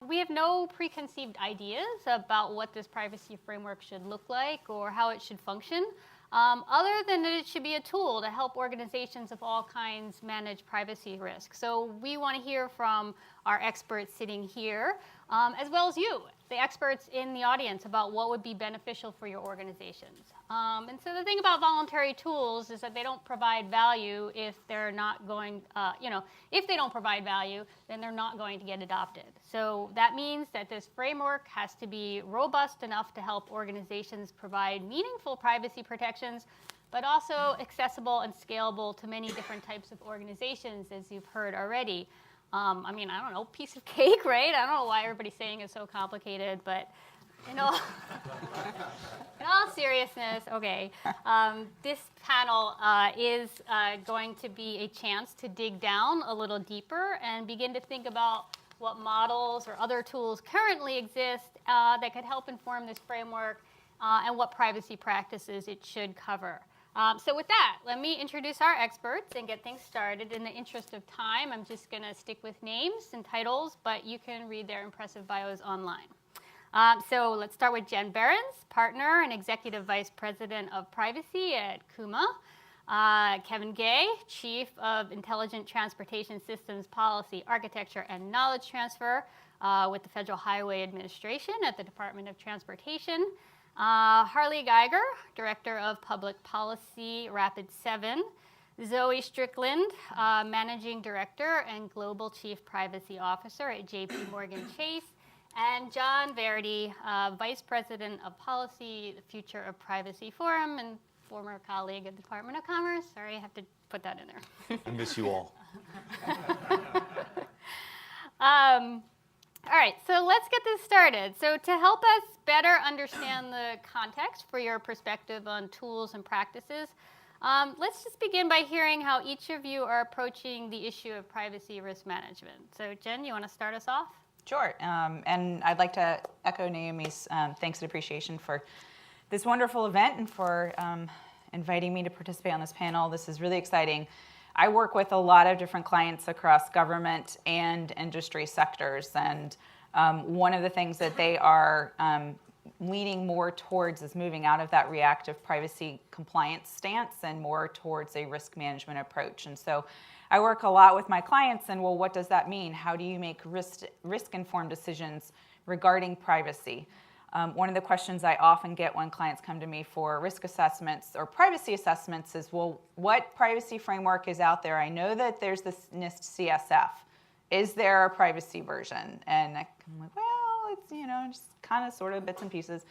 We have no preconceived ideas about what this privacy framework should look like or how it should function, other than that it should be a tool to help organizations of all kinds manage privacy risk. So we want to hear from our experts sitting here, as well as you, the experts in the audience, about what would be beneficial for your organizations. And so the thing about voluntary tools is that they don't provide value if they're not going, if they don't provide value, then they're not going to get adopted. So that means that this framework has to be robust enough to help organizations provide meaningful privacy protections, but also accessible and scalable to many different types of organizations, as you've heard already. I don't know, piece of cake, right? I don't know why everybody's saying it's so complicated, but in all seriousness, okay, this panel is going to be a chance to dig down a little deeper and begin to think about what models or other tools currently exist that could help inform this framework and what privacy practices it should cover. So with that, let me introduce our experts and get things started. In the interest of time, I'm just going to stick with names and titles, but you can read their impressive bios online. So let's start with Jen Behrens, Partner and Executive Vice President of Privacy at Kuma. Kevin Gay, Chief of Intelligent Transportation Systems Policy, Architecture, and Knowledge Transfer with the Federal Highway Administration at the Department of Transportation. Harley Geiger, Director of Public Policy, Rapid7. Zoe Strickland, Managing Director and Global Chief Privacy Officer at JP Morgan Chase. And John Verdi, Vice President of Policy, the Future of Privacy Forum, and former colleague at the Department of Commerce. Sorry, I have to put that in there. I miss you all. All right, so let's get this started. So to help us better understand the context for your perspective on tools and practices, let's just begin by hearing how each of you are approaching the issue of privacy risk management. So Jen, you want to start us off? Sure, and I'd like to echo Naomi's thanks and appreciation for this wonderful event and for inviting me to participate on this panel. This is really exciting. I work with a lot of different clients across government and industry sectors, and one of the things that they are leaning more towards is moving out of that reactive privacy compliance stance and more towards a risk management approach. And so I work a lot with my clients, and well, what does that mean? How do you make risk-informed decisions regarding privacy? One of the questions I often get when clients come to me for risk assessments or privacy assessments is, well, what privacy framework is out there? I know that there's this NIST CSF. Is there a privacy version? And I'm like, well, it's, just kind of sort of bits and pieces.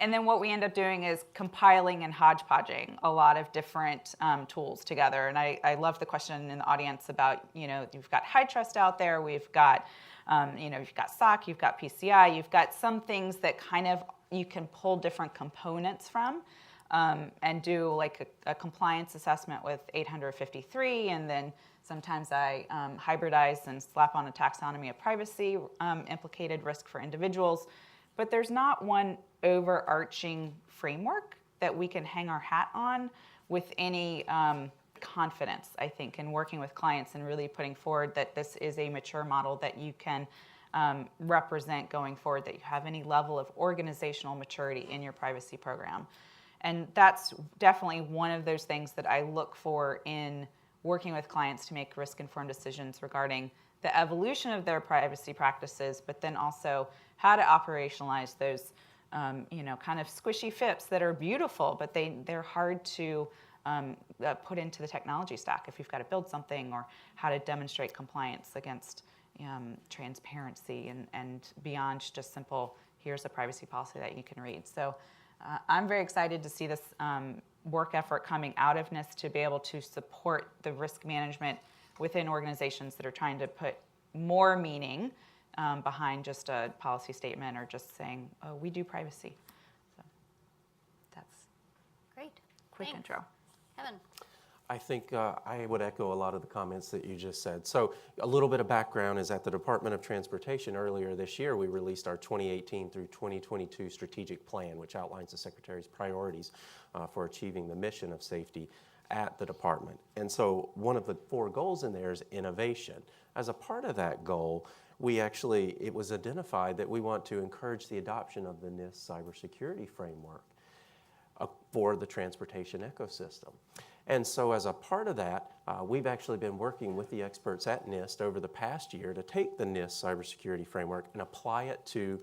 And then what we end up doing is compiling and hodgepodging a lot of different tools together. And I love the question in the audience about, you've got HITRUST out there, we've got you've got SOC, you've got PCI, you've got some things that kind of you can pull different components from and do like a compliance assessment with 853, and then sometimes I hybridize and slap on a taxonomy of privacy, implicated risk for individuals. But there's not one overarching framework that we can hang our hat on with any confidence, I think, in working with clients and really putting forward that this is a mature model that you can represent going forward, that you have any level of organizational maturity in your privacy program. And that's definitely one of those things that I look for in working with clients to make risk-informed decisions regarding the evolution of their privacy practices, but then also how to operationalize those kind of squishy FIPS that are beautiful, but they're hard to put into the technology stack if you've got to build something, or how to demonstrate compliance against transparency and beyond just simple, here's a privacy policy that you can read. So I'm very excited to see this work effort coming out of NIST to be able to support the risk management within organizations that are trying to put more meaning behind just a policy statement or just saying, oh, we do privacy. So that's great. Quick Thanks. Intro. Kevin. I think I would echo a lot of the comments that you just said. So a little bit of background is at the Department of Transportation earlier this year, we released our 2018 through 2022 strategic plan, which outlines the Secretary's priorities for achieving the mission of safety at the department. And so one of the 4 goals in there is innovation. As a part of that goal, it was identified that we want to encourage the adoption of the NIST Cybersecurity Framework for the transportation ecosystem. And so as a part of that, we've actually been working with the experts at NIST over the past year to take the NIST Cybersecurity Framework and apply it to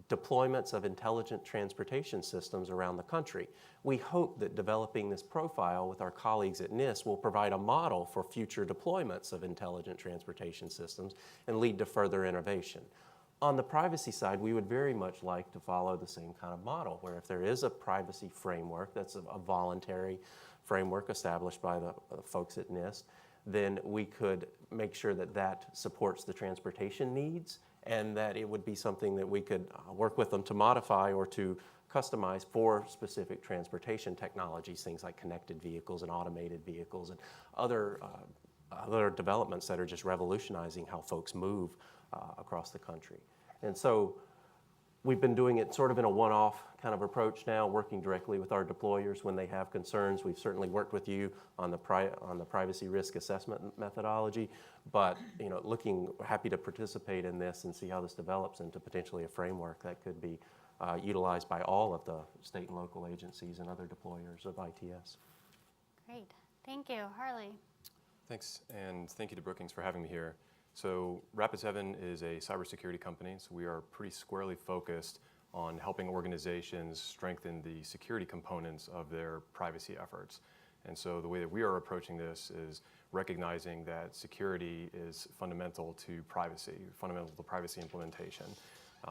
deployments of intelligent transportation systems around the country. We hope that developing this profile with our colleagues at NIST will provide a model for future deployments of intelligent transportation systems and lead to further innovation. On the privacy side, we would very much like to follow the same kind of model, where if there is a privacy framework that's a voluntary framework established by the folks at NIST, then we could make sure that that supports the transportation needs, and that it would be something that we could work with them to modify or to customize for specific transportation technologies, things like connected vehicles and automated vehicles and other developments that are just revolutionizing how folks move across the country. And so we've been doing it sort of in a one-off kind of approach now, working directly with our deployers when they have concerns. We've certainly worked with you on the privacy risk assessment methodology, but happy to participate in this and see how this develops into potentially a framework that could be utilized by all of the state and local agencies and other deployers of ITS. Great. Thank you. Harley. Thanks, and thank you to Brookings for having me here. So Rapid7 is a cybersecurity company, so we are pretty squarely focused on helping organizations strengthen the security components of their privacy efforts. And so the way that we are approaching this is recognizing that security is fundamental to privacy implementation.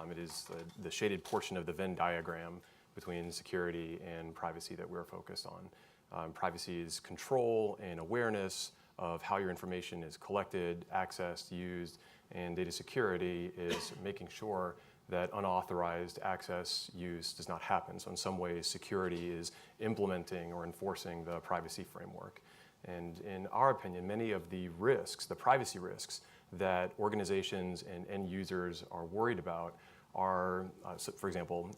It is the shaded portion of the Venn diagram between security and privacy that we're focused on. Privacy is control and awareness of how your information is collected, accessed, used, and data security is making sure that unauthorized access use does not happen. So in some ways, security is implementing or enforcing the privacy framework. And in our opinion, many of the risks, the privacy risks that organizations and end users are worried about are, so for example,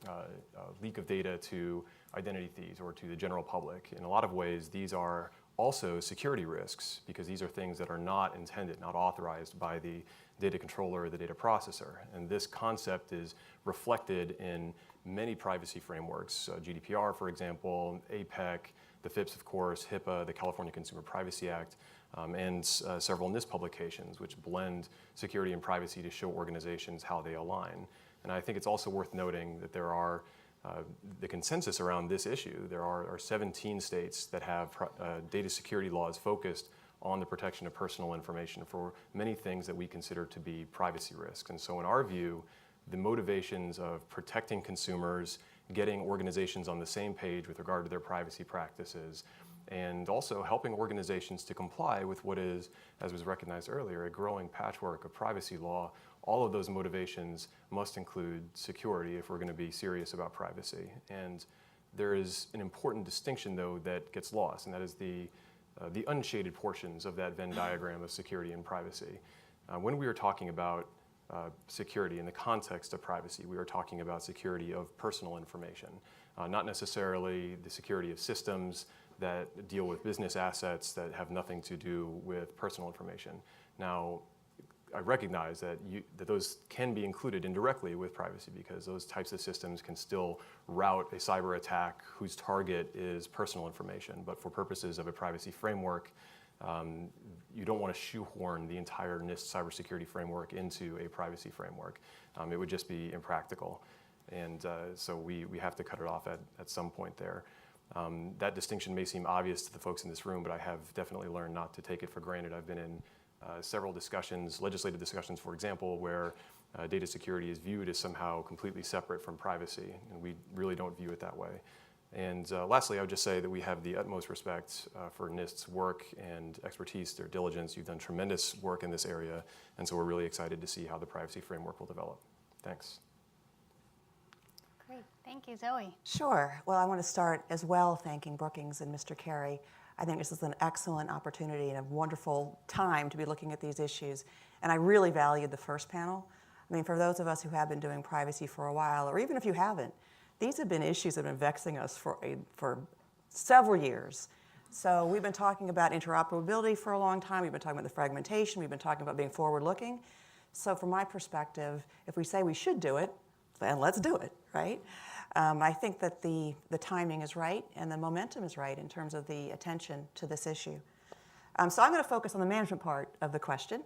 leak of data to identity thieves or to the general public. In a lot of ways, these are also security risks, because these are things that are not intended, not authorized by the data controller or the data processor. And this concept is reflected in many privacy frameworks, GDPR, for example, APEC, the FIPS, of course, HIPAA, the California Consumer Privacy Act, and several NIST publications, which blend security and privacy to show organizations how they align. And I think it's also worth noting that there are the consensus around this issue. There are 17 states that have data security laws focused on the protection of personal information for many things that we consider to be privacy risks. And so in our view, the motivations of protecting consumers, getting organizations on the same page with regard to their privacy practices, and also helping organizations to comply with what is, as was recognized earlier, a growing patchwork of privacy law. All of those motivations must include security if we're going to be serious about privacy. And there is an important distinction, though, that gets lost, and that is the unshaded portions of that Venn diagram of security and privacy. When we are talking about security in the context of privacy, we are talking about security of personal information, not necessarily the security of systems that deal with business assets that have nothing to do with personal information. Now, I recognize that those can be included indirectly with privacy, because those types of systems can still route a cyber attack whose target is personal information. But for purposes of a privacy framework, you don't want to shoehorn the entire NIST cybersecurity framework into a privacy framework. It would just be impractical. And so we have to cut it off at some point there. That distinction may seem obvious to the folks in this room, but I have definitely learned not to take it for granted. I've been in several discussions, legislative discussions, for example, where data security is viewed as somehow completely separate from privacy, and we really don't view it that way. And lastly, I would just say that we have the utmost respect for NIST's work and expertise, their diligence. You've done tremendous work in this area, and so we're really excited to see how the privacy framework will develop. Thanks. Great. Thank you, Zoe. Sure. Well, I want to start as well thanking Brookings and Mr. Carey. I think this is an excellent opportunity and a wonderful time to be looking at these issues. And I really valued the first panel. I mean, for those of us who have been doing privacy for a while, or even if you haven't, these have been issues that have been vexing us for several years. So we've been talking about interoperability for a long time. We've been talking about the fragmentation. We've been talking about being forward-looking. So from my perspective, if we say we should do it, then let's do it, right? I think that the timing is right and the momentum is right in terms of the attention to this issue. So I'm going to focus on the management part of the question,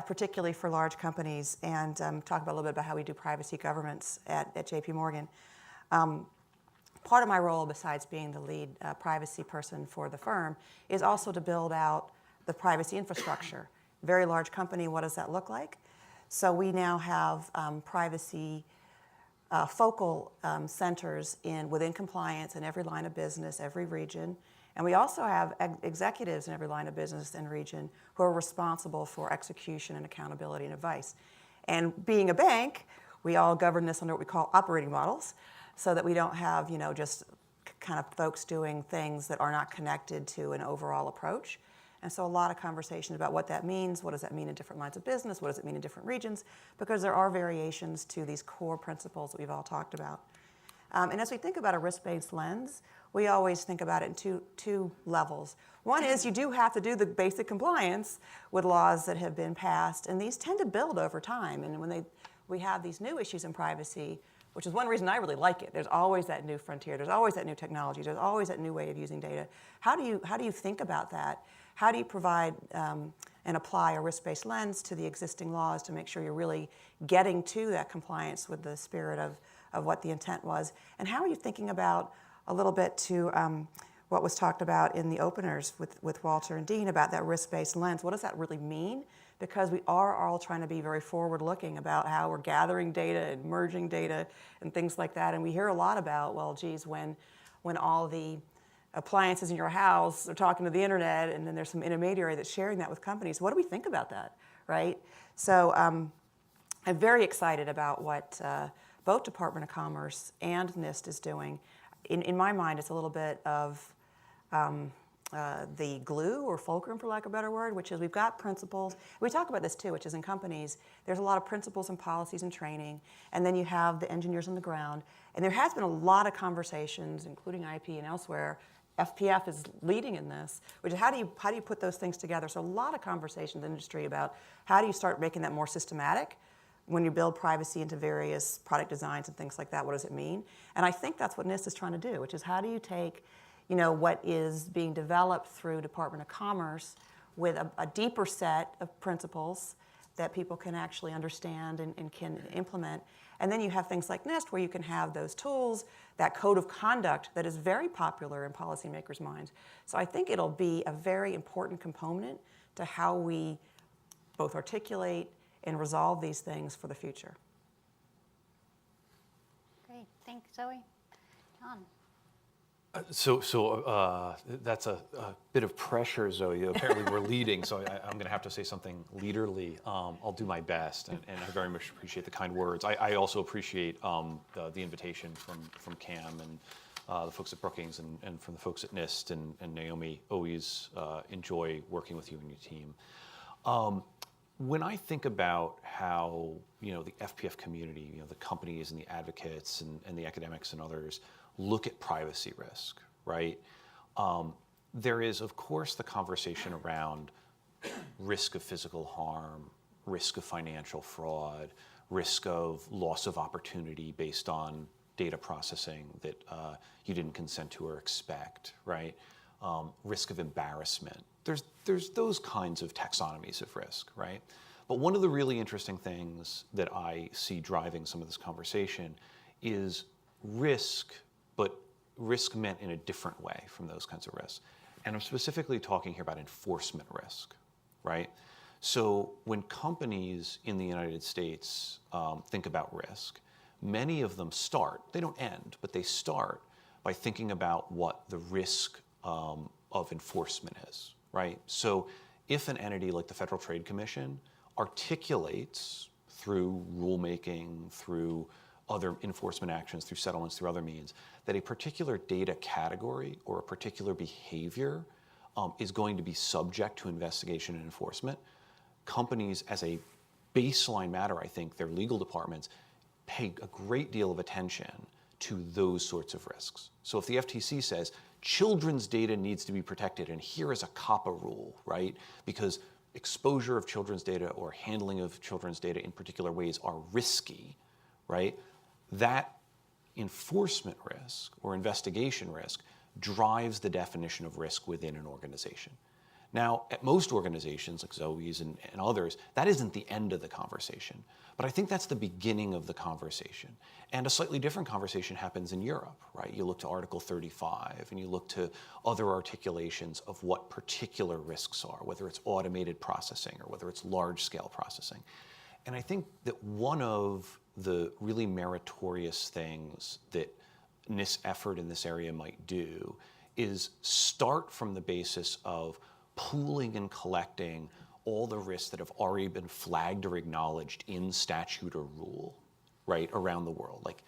particularly for large companies, and talk about a little bit about how we do privacy governance at JP Morgan. Part of my role, besides being the lead privacy person for the firm, is also to build out the privacy infrastructure. Very large company, what does that look like? So we now have privacy focal centers within compliance in every line of business, every region. And we also have executives in every line of business and region who are responsible for execution and accountability and advice. And being a bank, we all govern this under what we call operating models, so that we don't have, just kind of folks doing things that are not connected to an overall approach. And so a lot of conversations about what that means, what does that mean in different lines of business, what does it mean in different regions, because there are variations to these core principles that we've all talked about. And as we think about a risk-based lens, we always think about it in two levels. One is you do have to do the basic compliance with laws that have been passed, and these tend to build over time. And when we have these new issues in privacy, which is one reason I really like it. There's always that new frontier. There's always that new technology. There's always that new way of using data. How do you think about that? How do you provide and apply a risk-based lens to the existing laws to make sure you're really getting to that compliance with the spirit of what the intent was? And how are you thinking about a little bit to what was talked about in the openers with Walter and Dean about that risk-based lens? What does that really mean? Because we are all trying to be very forward-looking about how we're gathering data and merging data and things like that. And we hear a lot about, well, geez, when all the appliances in your house are talking to the internet and then there's some intermediary that's sharing that with companies, what do we think about that, right? So I'm very excited about what both Department of Commerce and NIST is doing. In my mind, it's a little bit of the glue or fulcrum, for lack of a better word, which is we've got principles. We talk about this too, which is in companies, there's a lot of principles and policies and training, and then you have the engineers on the ground. And there has been a lot of conversations, including IP and elsewhere. FPF is leading in this, which is how do you put those things together? So a lot of conversations in the industry about how do you start making that more systematic when you build privacy into various product designs and things like that. What does it mean? And I think that's what NIST is trying to do, which is how do you take what is being developed through Department of Commerce with a deeper set of principles that people can actually understand and can implement. And then you have things like NIST where you can have those tools, that code of conduct that is very popular in policymakers' minds. So I think it'll be a very important component to how we both articulate and resolve these things for the future. Great, thanks, Zoe. John. So that's a bit of pressure, Zoe. Apparently we're leading, so I'm going to have to say something leaderly. I'll do my best, and I very much appreciate the kind words. I also appreciate the invitation from Cam and the folks at Brookings and from the folks at NIST and Naomi. Always enjoy working with you and your team. When I think about how the FPF community, the companies and the advocates and the academics and others look at privacy risk, right? There is, of course, the conversation around risk of physical harm, risk of financial fraud, risk of loss of opportunity based on data processing that you didn't consent to or expect, right? Risk of embarrassment. There's those kinds of taxonomies of risk, right? But one of the really interesting things that I see driving some of this conversation is risk, but risk meant in a different way from those kinds of risks. And I'm specifically talking here about enforcement risk, right? So when companies in the United States think about risk, many of them start, they don't end, but they start by thinking about what the risk of enforcement is, right? So if an entity like the Federal Trade Commission articulates through rulemaking, through other enforcement actions, through settlements, through other means, that a particular data category or a particular behavior is going to be subject to investigation and enforcement, companies, as a baseline matter, I think their legal departments pay a great deal of attention to those sorts of risks. So if the FTC says children's data needs to be protected and here is a COPPA rule, right? Because exposure of children's data or handling of children's data in particular ways are risky, right? That enforcement risk or investigation risk drives the definition of risk within an organization. Now, at most organizations, like Zoe's and others, that isn't the end of the conversation. But I think that's the beginning of the conversation. And a slightly different conversation happens in Europe, right? You look to Article 35, and you look to other articulations of what particular risks are, whether it's automated processing or whether it's large-scale processing. And I think that one of the really meritorious things that NIST effort in this area might do is start from the basis of pooling and collecting all the risks that have already been flagged or acknowledged in statute or rule, right, around the world, like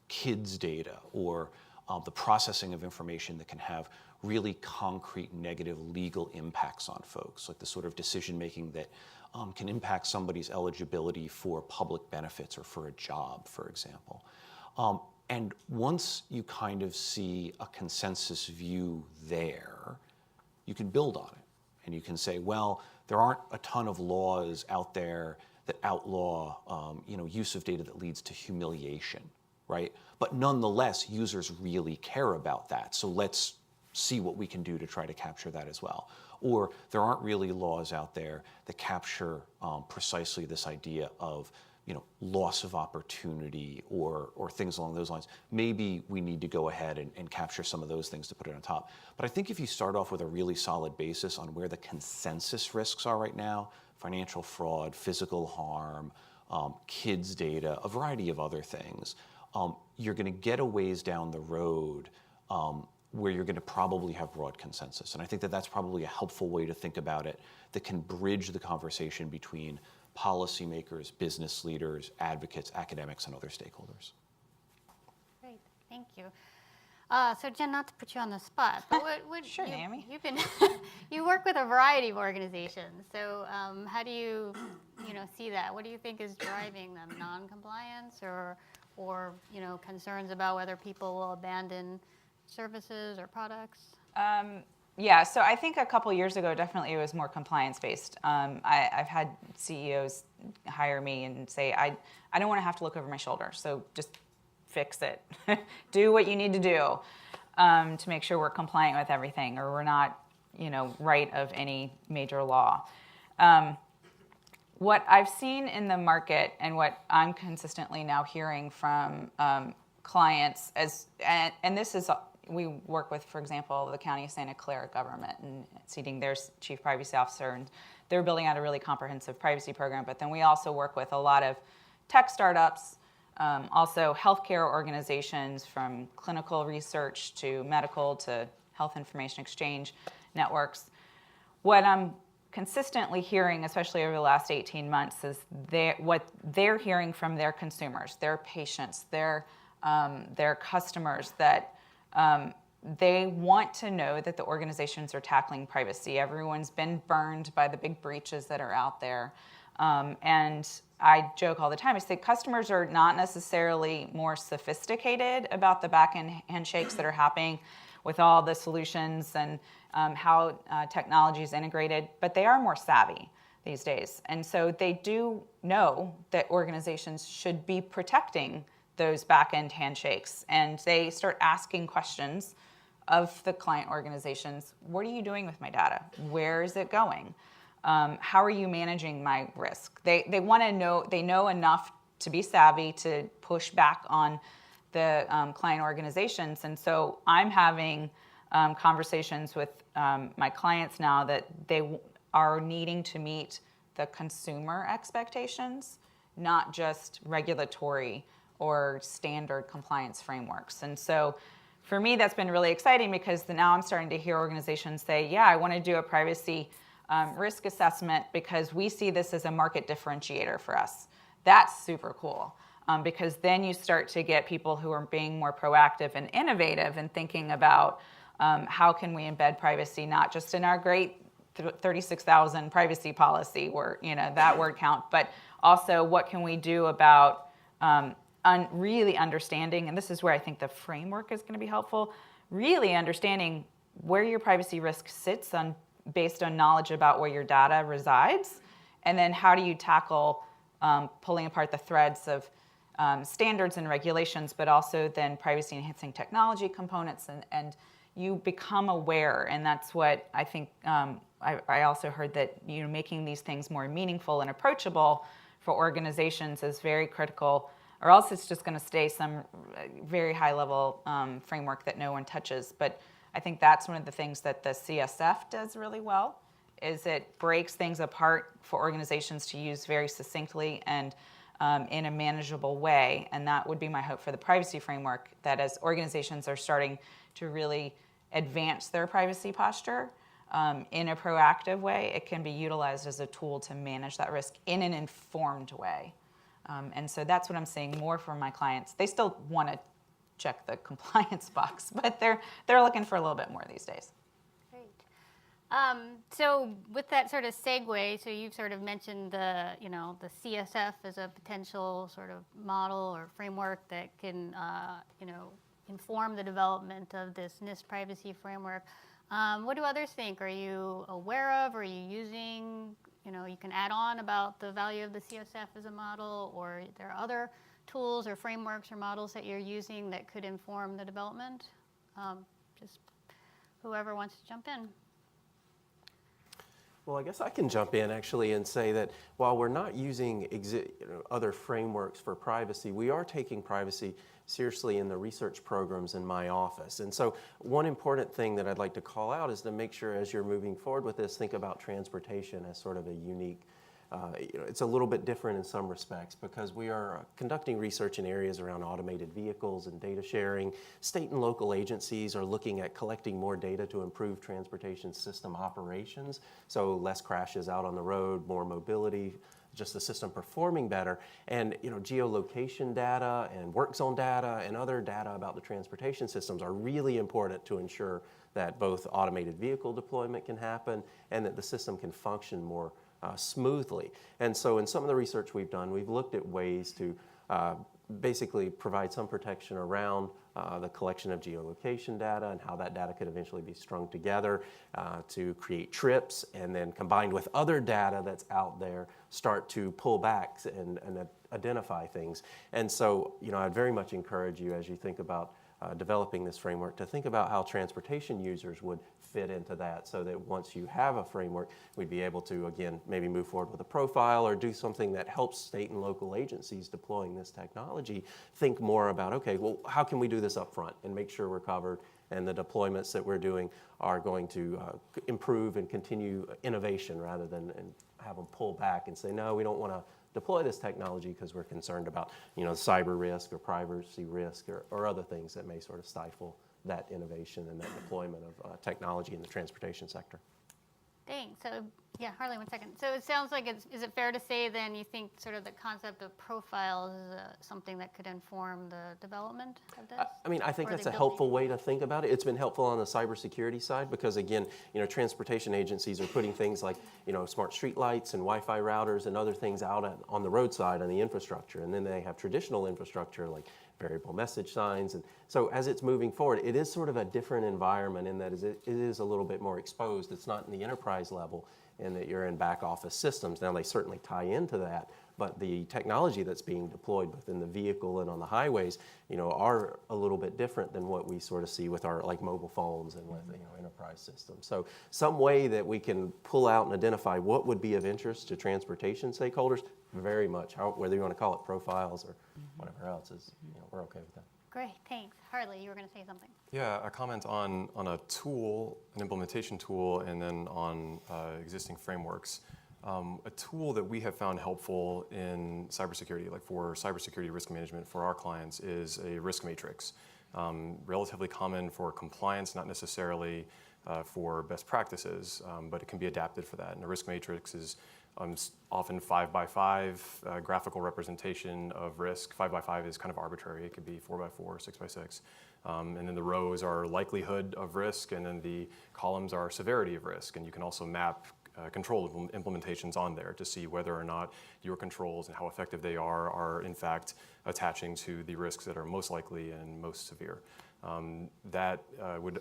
kids' data or the processing of information that can have really concrete negative legal impacts on folks, like the sort of decision-making that can impact somebody's eligibility for public benefits or for a job, for example. And once you kind of see a consensus view there, you can build on it. And you can say, well, there aren't a ton of laws out there that outlaw use of data that leads to humiliation, right? But nonetheless, users really care about that. So let's see what we can do to try to capture that as well. Or there aren't really laws out there that capture precisely this idea of loss of opportunity or things along those lines. Maybe we need to go ahead and capture some of those things to put it on top. But I think if you start off with a really solid basis on where the consensus risks are right now, financial fraud, physical harm, kids' data, a variety of other things, you're going to get a ways down the road where you're going to probably have broad consensus. And I think that that's probably a helpful way to think about it that can bridge the conversation between policymakers, business leaders, advocates, academics, and other stakeholders. Great, thank you. So Jen, not to put you on the spot, but Sure, Naomi. You've been you work with a variety of organizations. So how do you see that? What do you think is driving them? Non-compliance or concerns about whether people will abandon services or products? Yeah, so I think a couple years ago, definitely it was more compliance-based. I've had CEOs hire me and say, I don't want to have to look over my shoulder, so just fix it. Do what you need to do to make sure we're compliant with everything or we're not, right of any major law. What I've seen in the market and what I'm consistently now hearing from clients, and this is, we work with, for example, the County of Santa Clara government and seating their chief privacy officer, and they're building out a really comprehensive privacy program. But then we also work with a lot of tech startups, also healthcare organizations from clinical research to medical to health information exchange networks. What I'm consistently hearing, especially over the last 18 months, is what they're hearing from their consumers, their patients, their customers, that they want to know that the organizations are tackling privacy. Everyone's been burned by the big breaches that are out there. And I joke all the time, I say customers are not necessarily more sophisticated about the back-end handshakes that are happening with all the solutions and how technology is integrated, but they are more savvy these days. And so they do know that organizations should be protecting those back-end handshakes. And they start asking questions of the client organizations. What are you doing with my data? Where is it going? How are you managing my risk? They want to know, they know enough to be savvy to push back on the client organizations. And so I'm having conversations with my clients now that they are needing to meet the consumer expectations, not just regulatory or standard compliance frameworks. And so for me, that's been really exciting because now I'm starting to hear organizations say, yeah, I want to do a privacy risk assessment because we see this as a market differentiator for us. That's super cool because then you start to get people who are being more proactive and innovative and thinking about how can we embed privacy, not just in our great 36,000 privacy policy where, that word count, but also what can we do about really understanding, and this is where I think the framework is going to be helpful, really understanding where your privacy risk sits on based on knowledge about where your data resides, and then how do you tackle pulling apart the threads of standards and regulations, but also then privacy enhancing technology components, and you become aware. And that's what I think, I also heard that, you know, making these things more meaningful and approachable for organizations is very critical, or else it's just going to stay some very high level framework that no one touches. But I think that's one of the things that the CSF does really well, is it breaks things apart for organizations to use very succinctly and in a manageable way. And that would be my hope for the privacy framework, that as organizations are starting to really advance their privacy posture in a proactive way, it can be utilized as a tool to manage that risk in an informed way. And so that's what I'm seeing more from my clients. They still want to check the compliance box, but they're looking for a little bit more these days. Great. So with that sort of segue, so you've sort of mentioned the CSF as a potential sort of model or framework that can, inform the development of this NIST privacy framework. What do others think? Are you aware of? Are you using? You can add on about the value of the CSF as a model, or there are other tools or frameworks or models that you're using that could inform the development? Just whoever wants to jump in. Well, I guess I can jump in actually and say that while we're not using other frameworks for privacy, we are taking privacy seriously in the research programs in my office. And so one important thing that I'd like to call out is to make sure as you're moving forward with this, think about transportation as sort of a unique, it's a little bit different in some respects because we are conducting research in areas around automated vehicles and data sharing. State and local agencies are looking at collecting more data to improve transportation system operations, so less crashes out on the road, more mobility, just the system performing better. And geolocation data and work zone data and other data about the transportation systems are really important to ensure that both automated vehicle deployment can happen and that the system can function more smoothly. And so in some of the research we've done, we've looked at ways to basically provide some protection around the collection of geolocation data and how that data could eventually be strung together to create trips, and then combined with other data that's out there, start to pull back and identify things. And so, I'd very much encourage you as you think about developing this framework to think about how transportation users would fit into that, so that once you have a framework, we'd be able to, again, maybe move forward with a profile or do something that helps state and local agencies deploying this technology think more about, okay, well, how can we do this up front and make sure we're covered and the deployments that we're doing are going to improve and continue innovation rather than have them pull back and say, no, we don't want to deploy this technology because we're concerned about cyber risk or privacy risk or other things that may sort of stifle that innovation and that deployment of technology in the transportation sector. Thanks. So, yeah, Harley, 1 second. So it sounds like is it fair to say then you think sort of the concept of profiles is something that could inform the development of this? I think that's a helpful way to think about it. It's been helpful on the cybersecurity side because, again, transportation agencies are putting things like, smart street lights and Wi-Fi routers and other things out on the roadside on the infrastructure. And then they have traditional infrastructure like variable message signs. And so as it's moving forward, it is sort of a different environment in that it is a little bit more exposed. It's not in the enterprise level in that you're in back office systems. Now, they certainly tie into that, but the technology that's being deployed within the vehicle and on the highways, are a little bit different than what we sort of see with our mobile phones and with enterprise systems. So some way that we can pull out and identify what would be of interest to transportation stakeholders, very much, whether you want to call it profiles or whatever else, is we're okay with that. Great, thanks. Harley, you were going to say something. Yeah, a comment on a tool, an implementation tool, and then on existing frameworks. A tool that we have found helpful in cybersecurity, like for cybersecurity risk management for our clients, is a risk matrix. Relatively common for compliance, not necessarily for best practices, but it can be adapted for that. And a risk matrix is often 5x5 graphical representation of risk. 5x5 is kind of arbitrary. It could be 4x4, 6x6. And then the rows are likelihood of risk, and then the columns are severity of risk. And you can also map control implementations on there to see whether or not your controls and how effective they are in fact attaching to the risks that are most likely and most severe. That would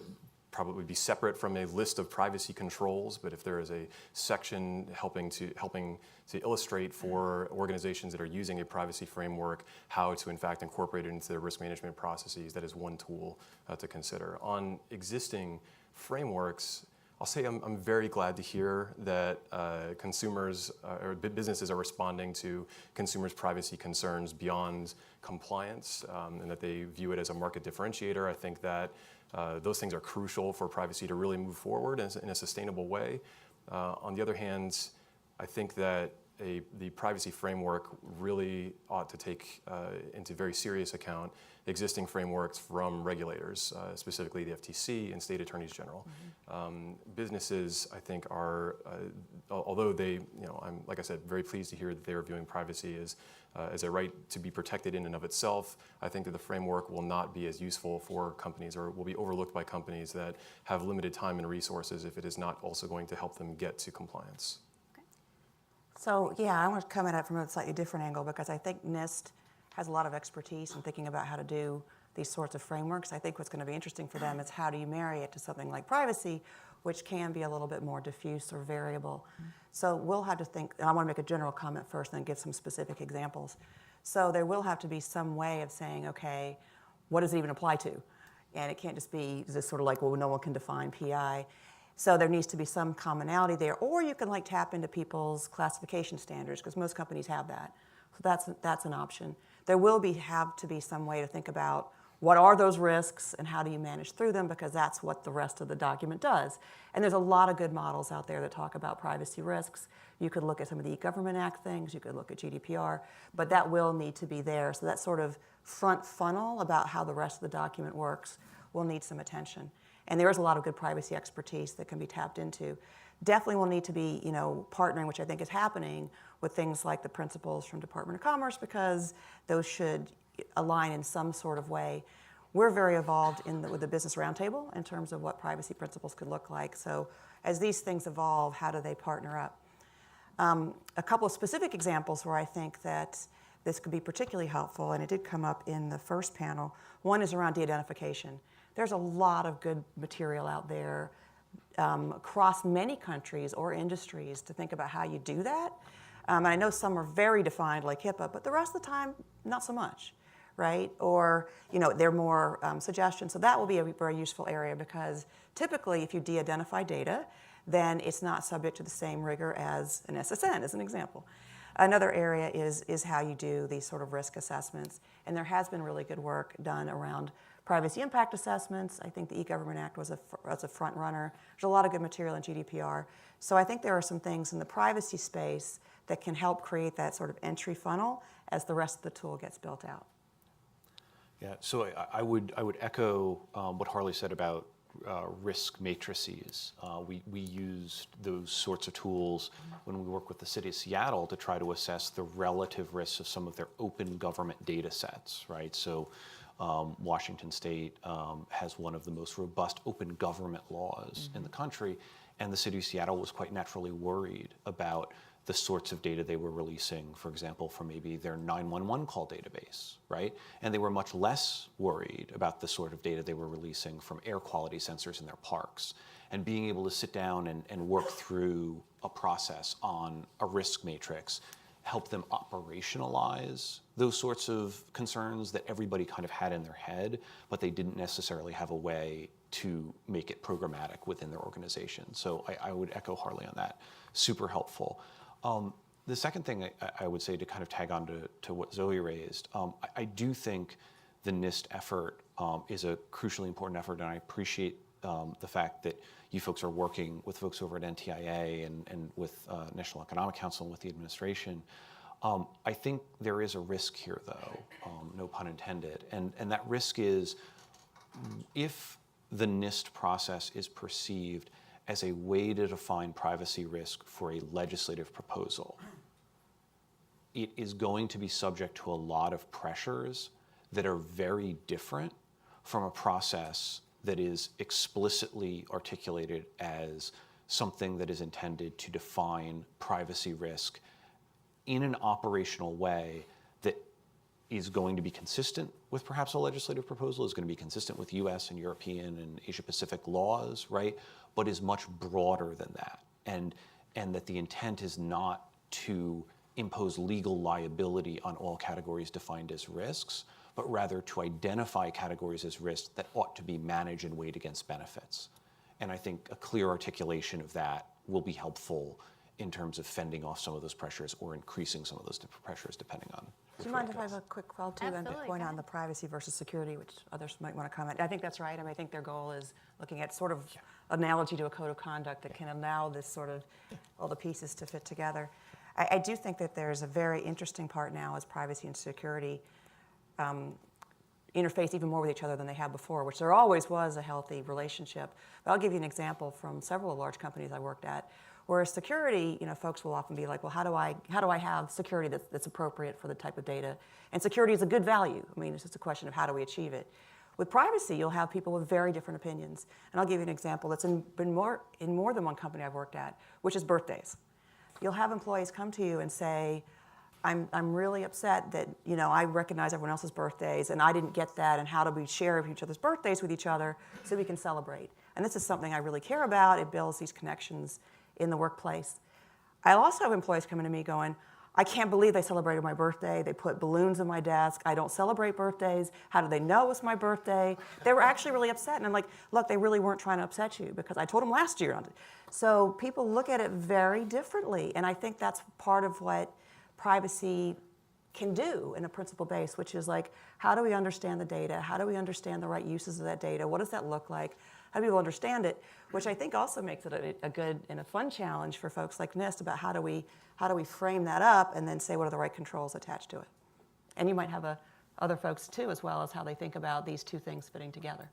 probably be separate from a list of privacy controls, but if there is a section helping to illustrate for organizations that are using a privacy framework how to in fact incorporate it into their risk management processes, that is one tool to consider. On existing frameworks, I'll say I'm very glad to hear that consumers or businesses are responding to consumers' privacy concerns beyond compliance, and that they view it as a market differentiator. I think that those things are crucial for privacy to really move forward in a sustainable way. On the other hand, I think that the privacy framework really ought to take into very serious account existing frameworks from regulators, specifically the FTC and state attorneys general. Businesses, I think, are, although they, I'm, like I said, very pleased to hear that they are viewing privacy as a right to be protected in and of itself. I think that the framework will not be as useful for companies, or will be overlooked by companies that have limited time and resources if it is not also going to help them get to compliance. So yeah, I want to come at it from a slightly different angle, because I think NIST has a lot of expertise in thinking about how to do these sorts of frameworks. I think what's going to be interesting for them is how do you marry it to something like privacy, which can be a little bit more diffuse or variable. So we'll have to think, and I want to make a general comment first and then give some specific examples. So there will have to be some way of saying, okay, what does it even apply to? And it can't just be this sort of like, well, no one can define PI. So there needs to be some commonality there, or you can like tap into people's classification standards, because most companies have that. So that's an option. There will have to be some way to think about what are those risks and how do you manage through them, because that's what the rest of the document does. And there's a lot of good models out there that talk about privacy risks. You could look at some of the E-Government Act things, you could look at GDPR, but that will need to be there. So that sort of front funnel about how the rest of the document works will need some attention. And there is a lot of good privacy expertise that can be tapped into. Definitely will need to be, partnering, which I think is happening, with things like the principles from Department of Commerce, because those should align in some sort of way. We're very involved with the Business Roundtable in terms of what privacy principles could look like. So as these things evolve, how do they partner up? A couple of specific examples where I think that this could be particularly helpful, and it did come up in the first panel. One is around de-identification. There's a lot of good material out there across many countries or industries to think about how you do that. And I know some are very defined, like HIPAA, but the rest of the time, not so much, right? Or, they're more suggestions. So that will be a very useful area, because typically if you de-identify data, then it's not subject to the same rigor as an SSN, as an example. Another area is how you do these sort of risk assessments. And there has been really good work done around privacy impact assessments. I think the E-Government Act was a front runner. There's a lot of good material in GDPR. So I think there are some things in the privacy space that can help create that sort of entry funnel as the rest of the tool gets built out. Yeah, so I would echo what Harley said about risk matrices. We used those sorts of tools when we work with the city of Seattle to try to assess the relative risks of some of their open government data sets, right? So Washington State has one of the most robust open government laws in the country, and the city of Seattle was quite naturally worried about the sorts of data they were releasing, for example, from maybe their 911 call database, right? And they were much less worried about the sort of data they were releasing from air quality sensors in their parks. And being able to sit down and work through a process on a risk matrix, help them operationalize those sorts of concerns that everybody kind of had in their head, but they didn't necessarily have a way to make it programmatic within their organization. So I would echo Harley on that. Super helpful. The second thing I would say, to kind of tag on to what Zoe raised, I do think the NIST effort is a crucially important effort, and I appreciate the fact that you folks are working with folks over at NTIA and with National Economic Council and with the administration. I think there is a risk here, though, no pun intended, and that risk is if the NIST process is perceived as a way to define privacy risk for a legislative proposal, it is going to be subject to a lot of pressures that are very different from a process that is explicitly articulated as something that is intended to define privacy risk in an operational way that is going to be consistent with perhaps a legislative proposal, is going to be consistent with US and European and Asia Pacific laws, right? But is much broader than that. And that the intent is not to impose legal liability on all categories defined as risks, but rather to identify categories as risks that ought to be managed and weighed against benefits. And I think a clear articulation of that will be helpful in terms of fending off some of those pressures or increasing some of those pressures depending on. Do you mind if I have a quick follow too, and Absolutely, point go on the privacy versus security, which others might want to comment? I think that's right. I mean, I think their goal is looking at sort of analogy to a code of conduct that can allow this sort of all the pieces to fit together. I do think that there's a very interesting part now as privacy and security interface even more with each other than they have before, which there always was a healthy relationship. But I'll give you an example from several large companies I worked at, where security, folks will often be like, well, how do I have security that's appropriate for the type of data? And security is a good value. I mean, it's just a question of how do we achieve it. With privacy, you'll have people with very different opinions. And I'll give you an example that's been more than one company I've worked at, which is birthdays. You'll have employees come to you and say, I'm really upset that I recognize everyone else's birthdays and I didn't get that, and how do we share each other's birthdays with each other so we can celebrate? And this is something I really care about. It builds these connections in the workplace. I also have employees coming to me going, I can't believe they celebrated my birthday. They put balloons on my desk. I don't celebrate birthdays. How do they know it's my birthday? They were actually really upset. And I'm like, look, they really weren't trying to upset you because I told them last year. So people look at it very differently. And I think that's part of what privacy can do in a principle base, which is like, how do we understand the data? How do we understand the right uses of that data? What does that look like? How do people understand it? Which I think also makes it a good and a fun challenge for folks like NIST about how do we frame that up and then say what are the right controls attached to it. And you might have other folks too, as well as how they think about these two things fitting together.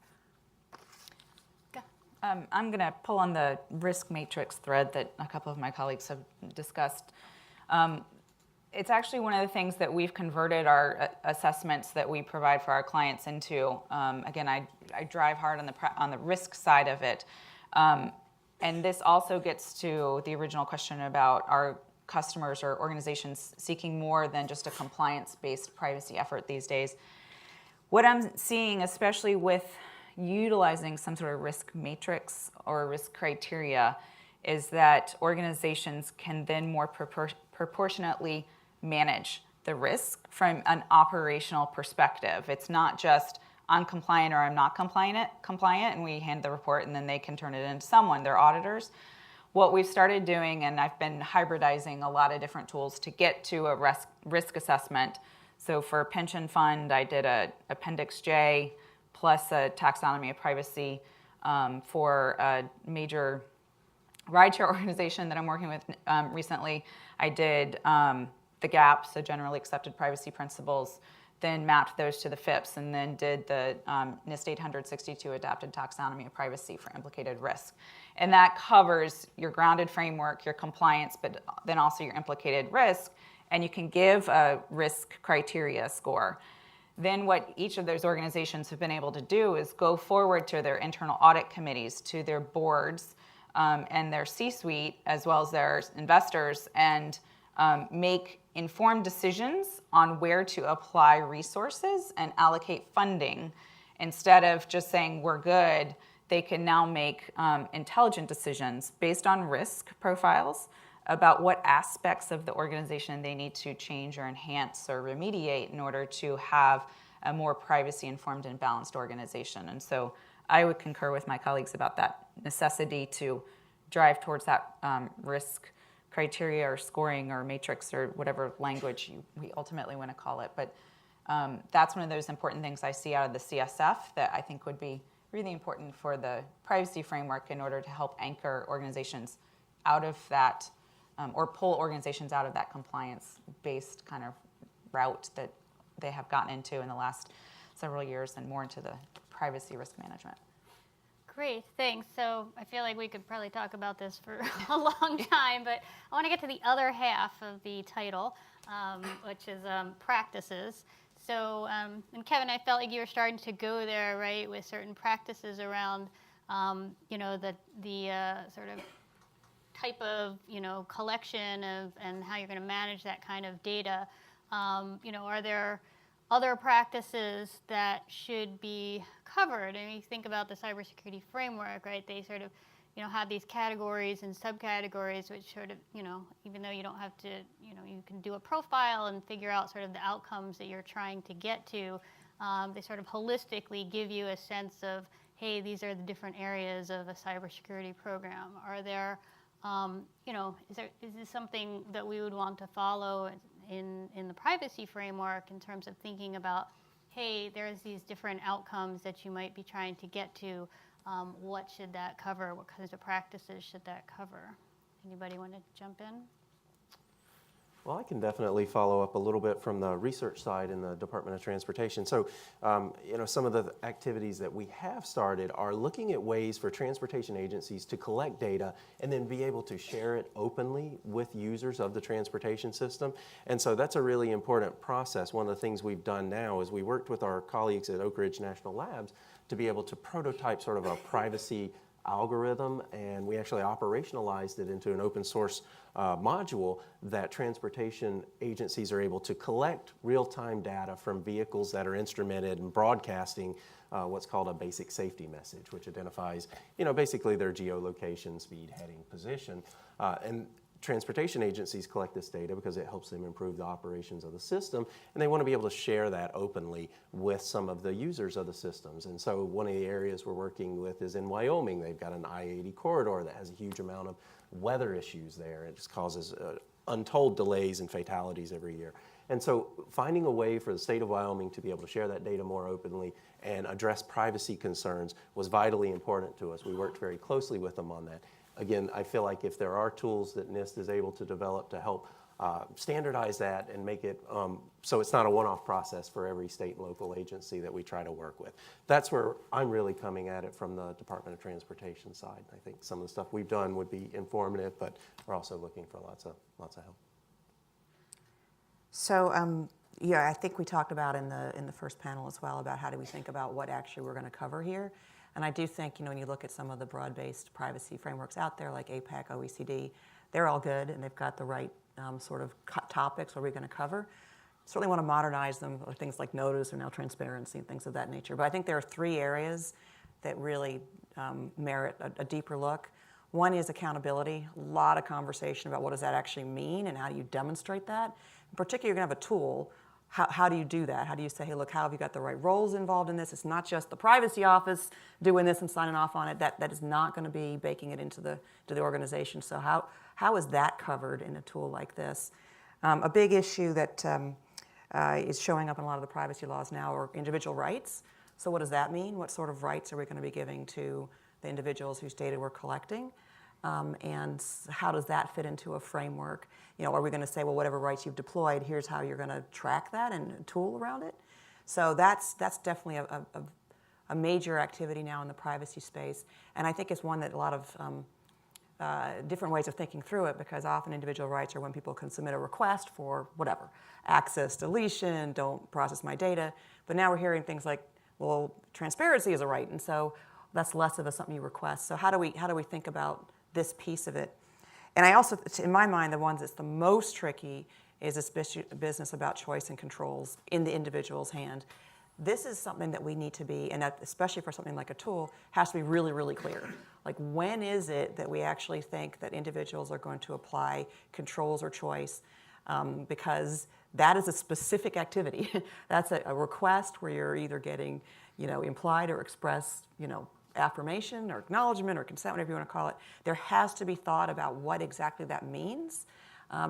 I'm going to pull on the risk matrix thread that a couple of my colleagues have discussed. It's actually one of the things that we've converted our assessments that we provide for our clients into. Again, I drive hard on the risk side of it. And this also gets to the original question about our customers or organizations seeking more than just a compliance-based privacy effort these days. What I'm seeing, especially with utilizing some sort of risk matrix or risk criteria, is that organizations can then more proportionately manage the risk from an operational perspective. It's not just I'm compliant or I'm not compliant, and we hand the report and then they can turn it into someone, their auditors. What we've started doing, and I've been hybridizing a lot of different tools to get to a risk assessment. So for a pension fund, I did a Appendix J plus a taxonomy of privacy. For a major rideshare organization that I'm working with recently, I did the GAP, so generally accepted privacy principles, then mapped those to the FIPS, and then did the NIST 862 adapted taxonomy of privacy for implicated risk. And that covers your grounded framework, your compliance, but then also your implicated risk, and you can give a risk criteria score. Then what each of those organizations have been able to do is go forward to their internal audit committees, to their boards, and their C-suite, as well as their investors, and make informed decisions on where to apply resources and allocate funding. Instead of just saying we're good, they can now make intelligent decisions based on risk profiles about what aspects of the organization they need to change or enhance or remediate in order to have a more privacy-informed and balanced organization. And so I would concur with my colleagues about that necessity to drive towards that risk criteria or scoring or matrix or whatever language we ultimately want to call it. But that's one of those important things I see out of the CSF that I think would be really important for the privacy framework in order to help anchor organizations out of that, or pull organizations out of that compliance-based kind of route that they have gotten into in the last several years and more into the privacy risk management. Great, thanks. So I feel like we could probably talk about this for a long time, but I want to get to the other half of the title, which is practices. So, and Kevin, I felt like you were starting to go there, right, with certain practices around, the sort of type of, collection of and how you're going to manage that kind of data. Are there other practices that should be covered. And you think about the cybersecurity framework, right? They sort of, have these categories and subcategories, which sort of, even though you don't have to, you can do a profile and figure out sort of the outcomes that you're trying to get to. They sort of holistically give you a sense of, hey, these are the different areas of a cybersecurity program. Are there, is this something that we would want to follow in the privacy framework in terms of thinking about, hey, there's these different outcomes that you might be trying to get to. What should that cover? What kinds of practices should that cover? Anybody want to jump in? Well, I can definitely follow up a little bit from the research side in the Department of Transportation. So, some of the activities that we have started are looking at ways for transportation agencies to collect data and then be able to share it openly with users of the transportation system. And so that's a really important process. One of the things we've done now is we worked with our colleagues at Oak Ridge National Labs to be able to prototype sort of a privacy algorithm, and we actually operationalized it into an open source module that transportation agencies are able to collect real-time data from vehicles that are instrumented in broadcasting what's called a basic safety message, which identifies, basically their geolocation, speed, heading, position. And transportation agencies collect this data because it helps them improve the operations of the system, and they want to be able to share that openly with some of the users of the systems. And so one of the areas we're working with is in Wyoming. They've got an I-80 corridor that has a huge amount of weather issues there. It just causes untold delays and fatalities every year. And so finding a way for the state of Wyoming to be able to share that data more openly and address privacy concerns was vitally important to us. We worked very closely with them on that. Again, I feel like if there are tools that NIST is able to develop to help standardize that and make it so it's not a one-off process for every state and local agency that we try to work with. That's where I'm really coming at it from the Department of Transportation side. I think some of the stuff we've done would be informative, but we're also looking for lots of help. So, I think we talked about in the first panel as well about how do we think about what actually we're going to cover here. And I do think, when you look at some of the broad-based privacy frameworks out there, like APAC, OECD, they're all good, and they've got the right sort of topics where we're going to cover. Certainly want to modernize them, or things like notice or now transparency and things of that nature. But I think there are 3 areas that really merit a deeper look. One is accountability. A lot of conversation about what does that actually mean and how do you demonstrate that. In particular, you're going to have a tool. How do you do that? How do you say, hey, look, how have you got the right roles involved in this? It's not just the privacy office doing this and signing off on it. That is not going to be baking it into the organization. So how is that covered in a tool like this? A big issue that is showing up in a lot of the privacy laws now are individual rights. So what does that mean? What sort of rights are we going to be giving to the individuals whose data we're collecting? And how does that fit into a framework? Are we going to say, well, whatever rights you've deployed, here's how you're going to track that and a tool around it? So that's definitely a major activity now in the privacy space. And I think it's one that a lot of different ways of thinking through it, because often individual rights are when people can submit a request for whatever, access, deletion, don't process my data. But now we're hearing things like, well, transparency is a right, and so that's less of something you request. So how do we think about this piece of it? And I also, in my mind, the ones that's the most tricky is this business about choice and controls in the individual's hand. This is something that we need to be, and especially for something like a tool, has to be really, really clear. Like, when is it that we actually think that individuals are going to apply controls or choice? Because that is a specific activity. That's a request where you're either getting, implied or expressed, affirmation or acknowledgement or consent, whatever you want to call it. There has to be thought about what exactly that means,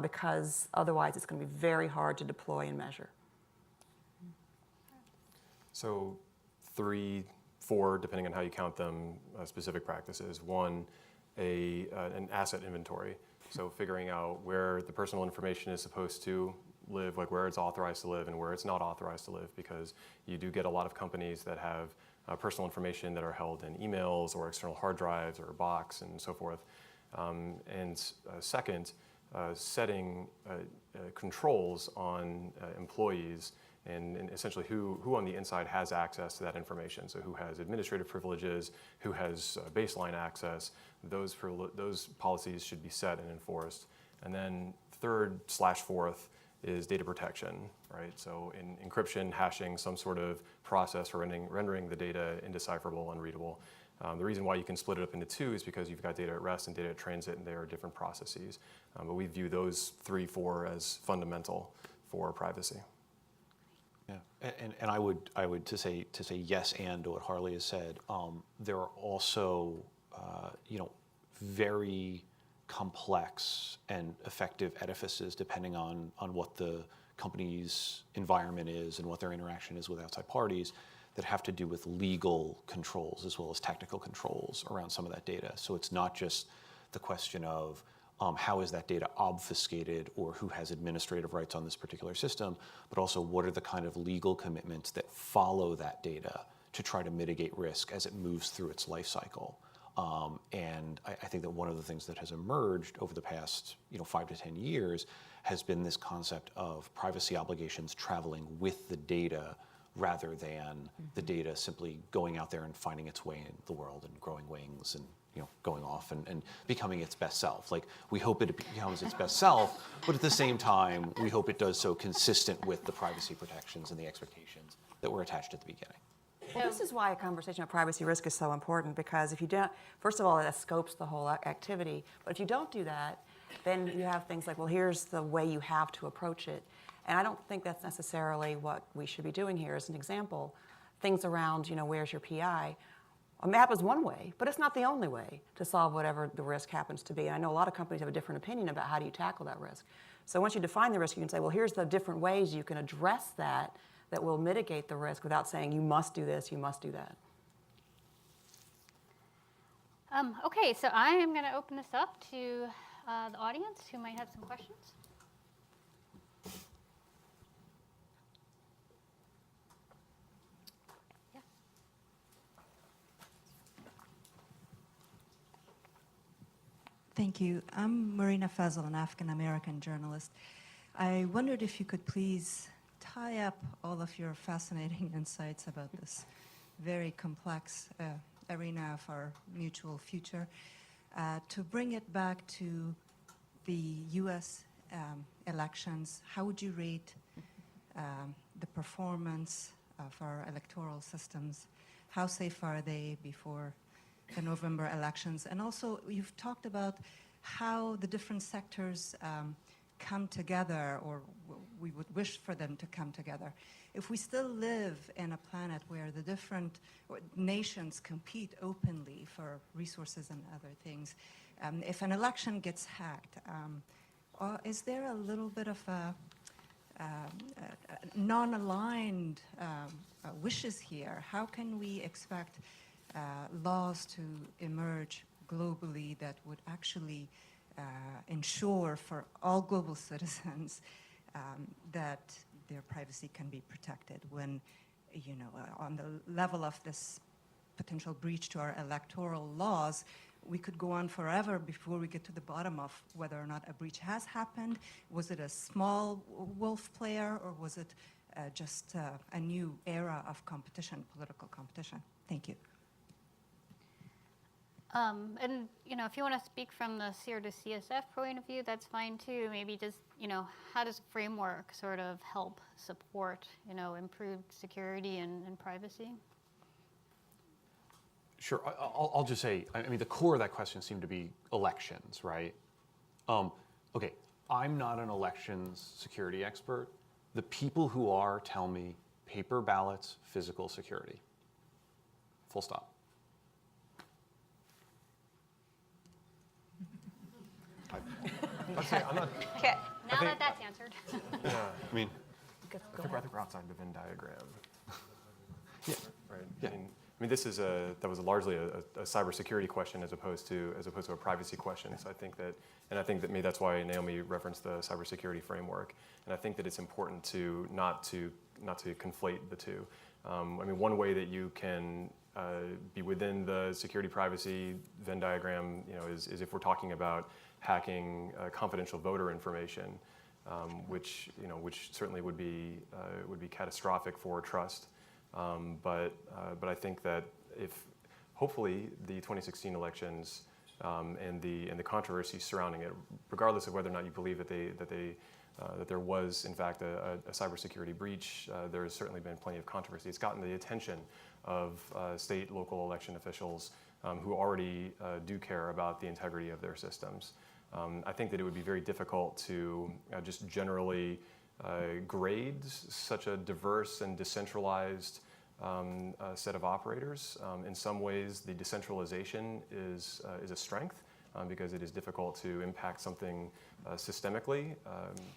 because otherwise it's going to be very hard to deploy and measure. So 3, 4, depending on how you count them, specific practices. One, an asset inventory. So figuring out where the personal information is supposed to live, like where it's authorized to live and where it's not authorized to live, because you do get a lot of companies that have personal information that are held in emails or external hard drives or box and so forth. Second, setting controls on employees and essentially who on the inside has access to that information. So who has administrative privileges, who has baseline access. Those policies should be set and enforced. And then 3rd/4th is data protection, right? So in encryption, hashing, some sort of process for rendering the data indecipherable, unreadable. The reason why you can split it up into two is because you've got data at rest and data at transit, and they are different processes. But we view those 3, 4 as fundamental for privacy. Yeah, and I would to say yes and to what Harley has said. There are also very complex and effective edifices depending on what the company's environment is and what their interaction is with outside parties that have to do with legal controls as well as technical controls around some of that data. So it's not just the question of how is that data obfuscated or who has administrative rights on this particular system, but also what are the kind of legal commitments that follow that data to try to mitigate risk as it moves through its life cycle. And I think that one of the things that has emerged over the past 5 to 10 years has been this concept of privacy obligations traveling with the data rather than the data simply going out there and finding its way in the world and growing wings and going off and becoming its best self. Like, we hope it becomes its best self, but at the same time, we hope it does so consistent with the privacy protections and the expectations that were attached at the beginning. Well, this is why a conversation about privacy risk is so important, because if you don't, first of all, that scopes the whole activity. But if you don't do that, then you have things like, well, here's the way you have to approach it. And I don't think that's necessarily what we should be doing here. As an example, things around, where's your PI? A map is one way, but it's not the only way to solve whatever the risk happens to be. And I know a lot of companies have a different opinion about how do you tackle that risk. So once you define the risk, you can say, well, here's the different ways you can address that will mitigate the risk without saying you must do this, you must do that. Okay, so I am going to open this up to the audience who might have some questions. Yeah. Thank you. I'm Marina Fazel, an African-American journalist. I wondered if you could please tie up all of your fascinating insights about this very complex arena of our mutual future to bring it back to the U.S. Elections. How would you rate the performance of our electoral systems? How safe are they before the November elections? And also, you've talked about how the different sectors come together, or we would wish for them to come together. If we still live in a planet where the different nations compete openly for resources and other things, if an election gets hacked, is there a little bit of a non-aligned wishes here? How can we expect laws to emerge globally that would actually ensure for all global citizens that their privacy can be protected when, on the level of this potential breach to our electoral laws, we could go on forever before we get to the bottom of whether or not a breach has happened. Was it a small wolf player, or was it just a new era of competition, political competition? Thank you. And if you want to speak from the CR to CSF point of view, that's fine too. Maybe just, how does framework sort of help support, improved security and privacy? Sure. I'll just say, the core of that question seemed to be elections, right? Okay, I'm not an elections security expert. The people who are tell me paper ballots, physical security. Full stop. I'm not. Okay. Now that that's answered. Yeah. I mean, I think we're outside the Venn diagram. yeah. Right. Yeah. I mean, that was largely a cybersecurity question as opposed to a privacy question. So I think that maybe that's why Naomi referenced the Cybersecurity Framework. And I think that it's important to not to conflate the two. One way that you can be within the security privacy Venn diagram, is if we're talking about hacking confidential voter information, which certainly would be catastrophic for trust. But I think that if hopefully the 2016 elections and the controversy surrounding it, regardless of whether or not you believe that that there was, in fact, a cybersecurity breach. There has certainly been plenty of controversy. It's gotten the attention of state, local election officials who already do care about the integrity of their systems. I think that it would be very difficult to just generally grade such a diverse and decentralized set of operators. In some ways, the decentralization is a strength because it is difficult to impact something systemically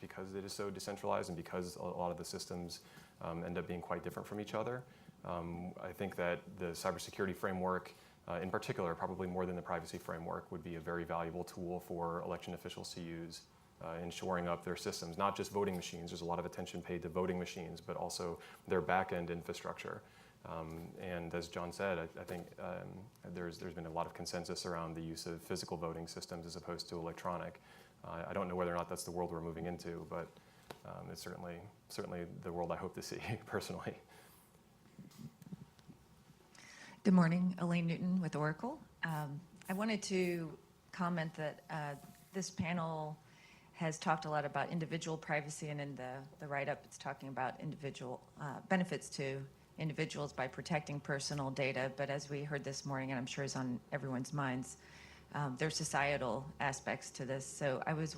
because it is so decentralized and because a lot of the systems end up being quite different from each other. I think that the cybersecurity framework, in particular, probably more than the privacy framework, would be a very valuable tool for election officials to use in shoring up their systems, not just voting machines. There's a lot of attention paid to voting machines, but also their back-end infrastructure. And as John said, I think there's been a lot of consensus around the use of physical voting systems as opposed to electronic. I don't know whether or not that's the world we're moving into, but it's certainly the world I hope to see personally. Good morning, Elaine Newton with Oracle. I wanted to comment that this panel has talked a lot about individual privacy, and in the write-up it's talking about individual benefits to individuals by protecting personal data. But as we heard this morning, and I'm sure is on everyone's minds, there's societal aspects to this. So I was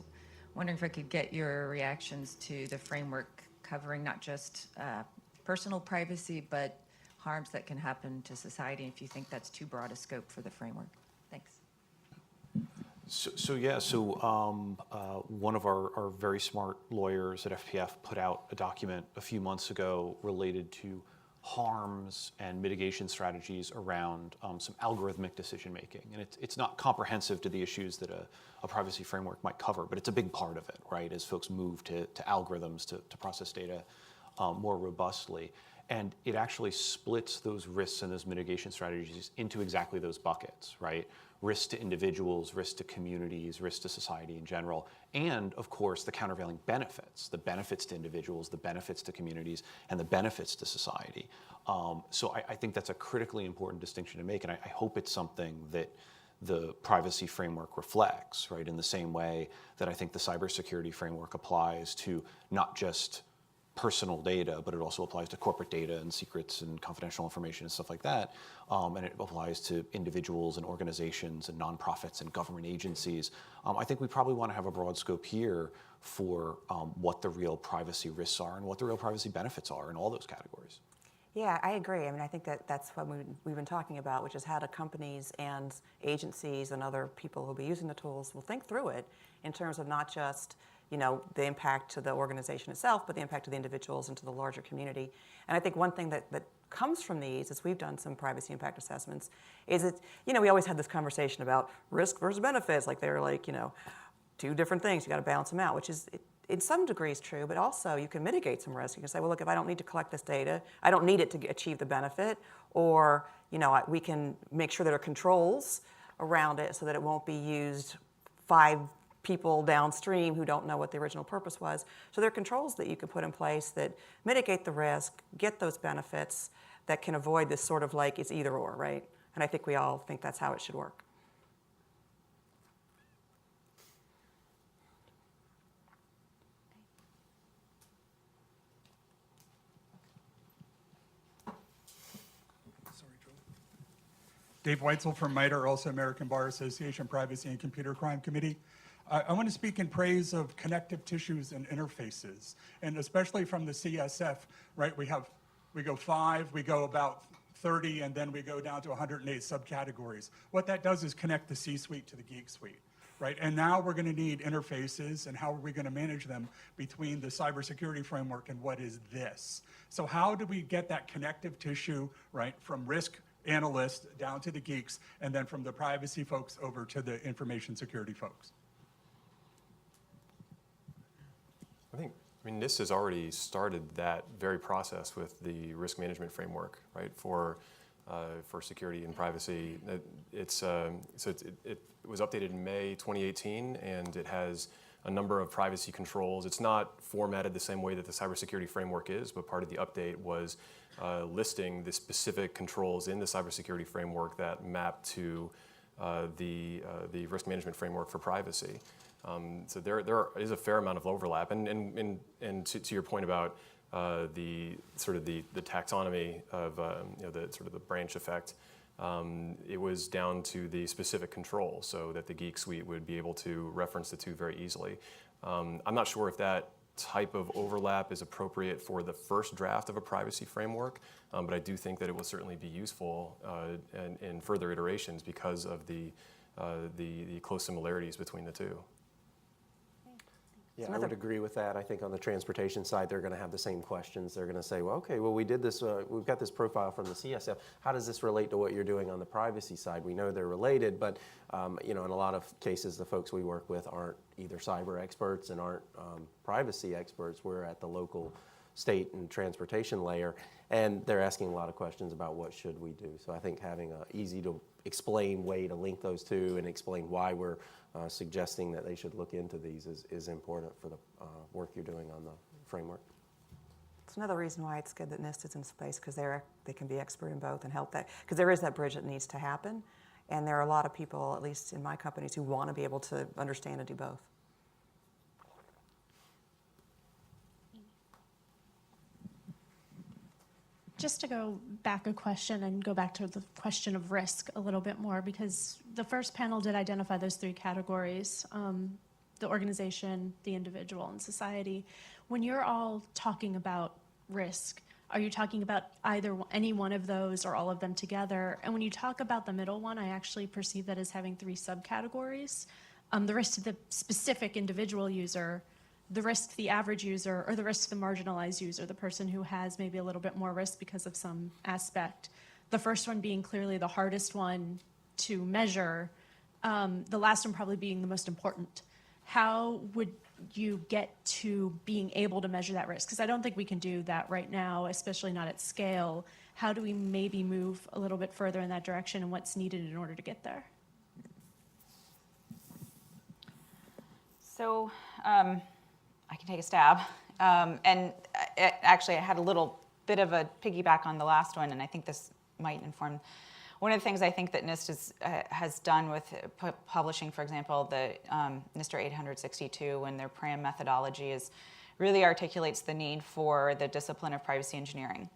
wondering if I could get your reactions to the framework covering not just personal privacy, but harms that can happen to society, if you think that's too broad a scope for the framework. Thanks. One of our very smart lawyers at FPF put out a document a few months ago related to harms and mitigation strategies around some algorithmic decision making. And it's not comprehensive to the issues that a privacy framework might cover, but it's a big part of it, right, as folks move to algorithms to process data more robustly. And it actually splits those risks and those mitigation strategies into exactly those buckets, right? Risk to individuals, risk to communities, risk to society in general, and of course the countervailing benefits, the benefits to individuals, the benefits to communities, and the benefits to society. So I think that's a critically important distinction to make, and I hope it's something that the privacy framework reflects, right? In the same way that I think the cybersecurity framework applies to not just personal data, but it also applies to corporate data and secrets and confidential information and stuff like that. And it applies to individuals and organizations and nonprofits and government agencies. I think we probably want to have a broad scope here for what the real privacy risks are and what the real privacy benefits are in all those categories. Yeah, I agree. I mean, I think that's what we've been talking about, which is how do companies and agencies and other people who will be using the tools will think through it in terms of not just the impact to the organization itself, but the impact to the individuals and to the larger community. And I think one thing that comes from these, as we've done some privacy impact assessments, is that, we always had this conversation about risk versus benefits, like they're like, two different things, you got to balance them out, which is in some degrees true, but also you can mitigate some risk. You can say, well, look, if I don't need to collect this data, I don't need it to achieve the benefit, or, we can make sure there are controls around it so that it won't be used 5 people downstream who don't know what the original purpose was. So there are controls that you can put in place that mitigate the risk, get those benefits, that can avoid this sort of like it's either or, right? And I think we all think that's how it should work. Dave Weitzel from MITRE, also American Bar Association Privacy and Computer Crime Committee. I want to speak in praise of connective tissues and interfaces, and especially from the CSF, right? We go 5, we go about 30, and then we go down to 108 subcategories. What that does is connect the C-suite to the geek suite, right? And now we're going to need interfaces, and how are we going to manage them between the cybersecurity framework and what is this? So how do we get that connective tissue, right, from risk analysts down to the geeks, and then from the privacy folks over to the information security folks? I mean, NIST has already started that very process with the risk management framework, right, for security and privacy. It was updated in May 2018, and it has a number of privacy controls. It's not formatted the same way that the cybersecurity framework is, but part of the update was listing the specific controls in the cybersecurity framework that map to the risk management framework for privacy. So there is a fair amount of overlap. And to your point about the taxonomy of the sort of the branch effect, it was down to the specific control, so that the Geek Suite would be able to reference the two very easily. I'm not sure if that type of overlap is appropriate for the first draft of a privacy framework, but I do think that it will certainly be useful in further iterations because of the close similarities between the two. Yeah, I would agree with that. I think on the transportation side, they're going to have the same questions. They're going to say, well, okay, well, we did this, we've got this profile from the CSF. How does this relate to what you're doing on the privacy side? We know they're related, but in a lot of cases, the folks we work with aren't either cyber experts and aren't privacy experts. We're at the local, state, and transportation layer, and they're asking a lot of questions about what should we do. So I think having an easy to explain way to link those two and explain why we're suggesting that they should look into these is important for the work you're doing on the framework. It's another reason why it's good that NIST is in space, because they can be expert in both and help that, because there is that bridge that needs to happen, and there are a lot of people, at least in my companies, who want to be able to understand and do both. Just to go back a question and go back to the question of risk a little bit more, because the first panel did identify those three categories, the organization, the individual, and society. When you're all talking about risk, are you talking about any one of those or all of them together? And when you talk about the middle one, I actually perceive that as having three subcategories. The risk to the specific individual user, the risk to the average user, or the risk to the marginalized user, the person who has maybe a little bit more risk because of some aspect. The first one being clearly the hardest one to measure, the last one probably being the most important. How would you get to being able to measure that risk? Because I don't think we can do that right now, especially not at scale. How do we maybe move a little bit further in that direction, and what's needed in order to get there? So, I can take a stab. Actually, I had a little bit of a piggyback on the last one, and I think this might inform. One of the things I think that NIST has done with publishing, for example, the NIST 862 and their PRAM methodology is really articulates the need for the discipline of privacy engineering.